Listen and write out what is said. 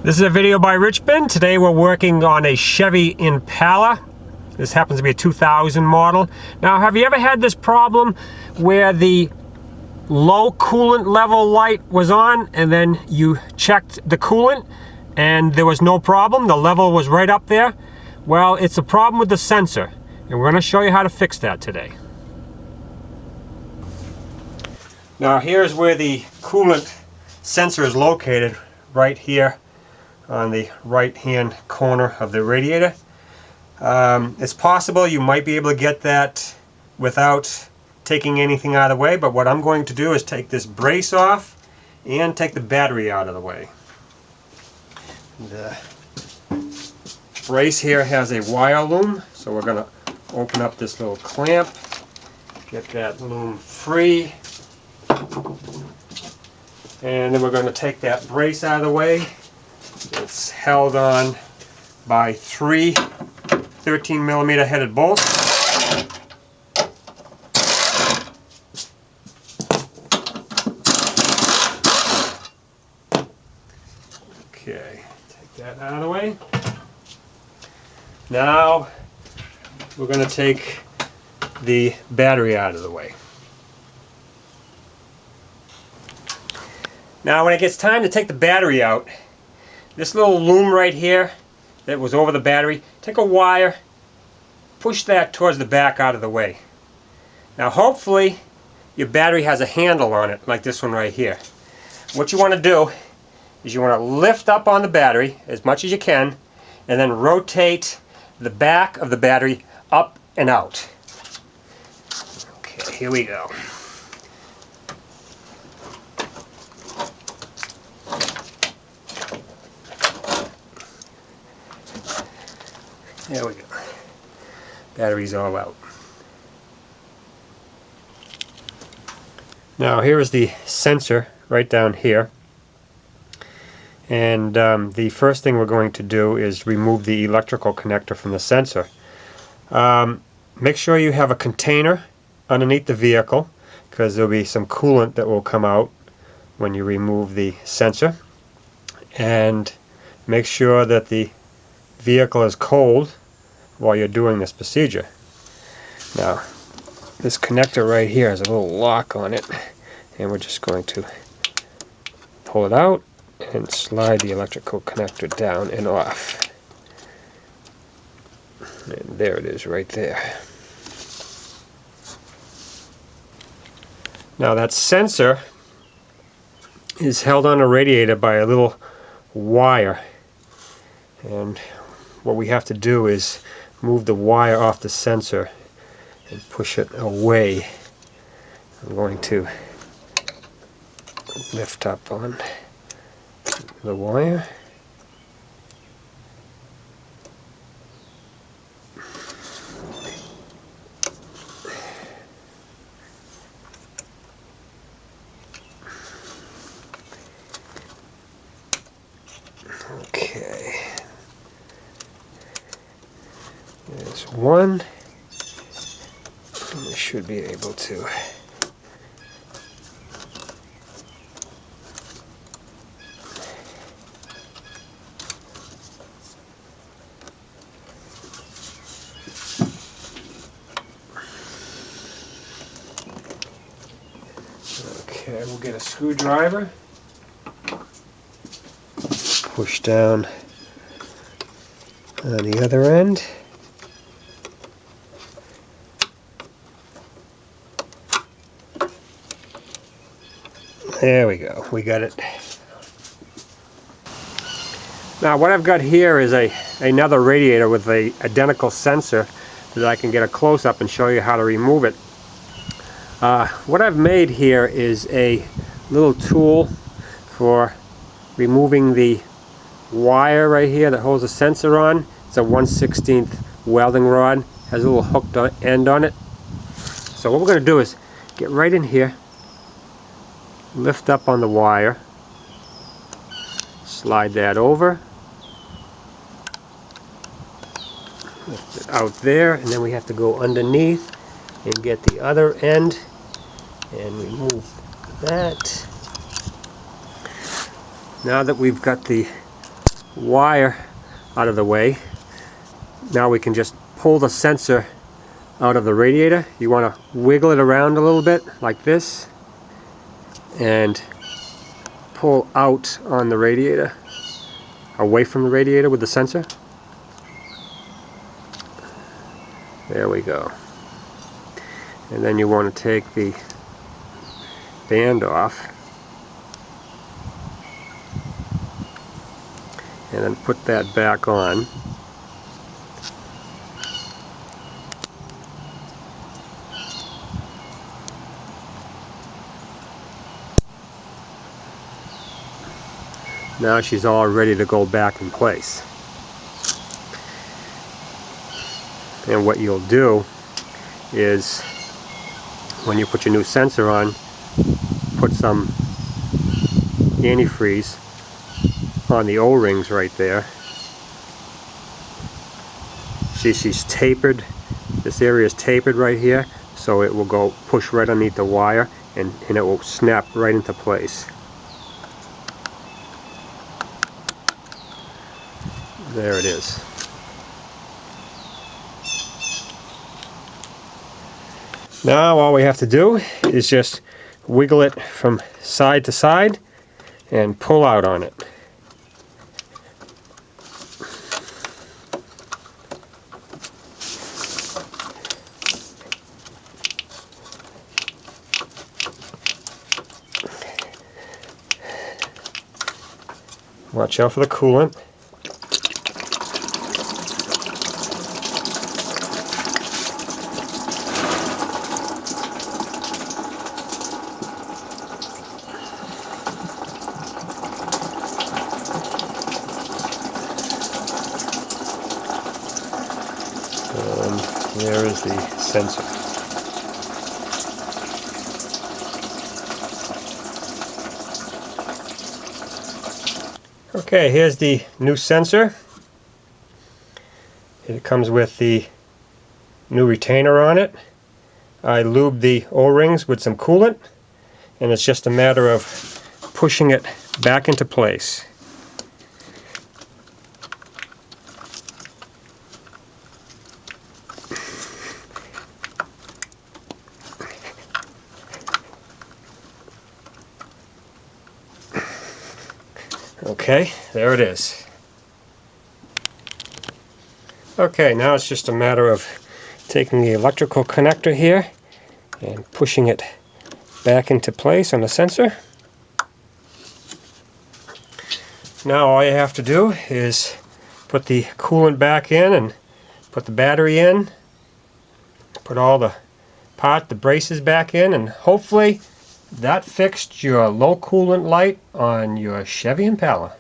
This is a video by Richmond. Today we're working on a Chevy Impala. This happens to be a 2000 model. Now, have you ever had this problem where the low coolant level light was on and then you checked the coolant and there was no problem? The level was right up there? Well, it's a problem with the sensor, and we're going to show you how to fix that today. Now, here's where the coolant sensor is located, right here on the right hand corner of the radiator. It's possible you might be able to get that without taking anything out of the way, but what I'm going to do is take this brace off and take the battery out of the way. The brace here has a wire loom, so we're going to open up this little clamp, get that loom free, and then we're going to take that brace out of the way. It's held on by three 13mm headed bolts. Okay, take that out of the way. Now we're going to take the battery out of the way. Now when it gets time to take the battery out, this little loom right here that was over the battery, take a wire, push that towards the back out of the way. Now hopefully your battery has a handle on it, like this one right here. What you want to do is you want to lift up on the battery as much as you can and then rotate the back of the battery up and out. Okay, here we go. There we go. Battery's all out. Now here is the sensor right down here. And the first thing we're going to do is remove the electrical connector from the sensor. Make sure you have a container underneath the vehicle, because there'll be some coolant that will come out when you remove the sensor. And make sure that the vehicle is cold while you're doing this procedure. Now, this connector right here has a little lock on it, and we're just going to pull it out and slide the electrical connector down and off. And there it is right there. Now that sensor is held on a radiator by a little wire, and what we have to do is move the wire off the sensor and push it away. I'm going to lift up on the wire. Okay. There's one. We should be able to. Okay, we'll get a screwdriver. Push down on the other end. There we go, we got it. Now what I've got here is another radiator with an identical sensor that I can get a close-up and show you how to remove it. What I've made here is a little tool for removing the wire right here that holds the sensor on. It's a 1/16 welding rod, has a little hooked end on it. So what we're going to do is get right in here, lift up on the wire, slide that over, lift it out there, and then we have to go underneath and get the other end and remove that. Now that we've got the wire out of the way. Now we can just pull the sensor out of the radiator. You want to wiggle it around a little bit like this and pull out on the radiator, away from the radiator with the sensor. There we go. And then you want to take the band off and then put that back on. Now she's all ready to go back in place. And what you'll do is, when you put your new sensor on, put some antifreeze on the O-rings right there. See, she's tapered. This area is tapered right here, so it will go push right underneath the wire and it will snap right into place. There it is. Now all we have to do is just wiggle it from side to side and pull out on it. Watch out for the coolant. And there is the sensor. Okay, here's the new sensor. It comes with the new retainer on it. I lubed the O-rings with some coolant, and it's just a matter of pushing it back into place. Okay, there it is. Okay, now it's just a matter of taking the electrical connector here and pushing it back into place on the sensor. Now all you have to do is put the coolant back in and put the battery in, put all the braces back in, and hopefully that fixed your low coolant light on your Chevy Impala.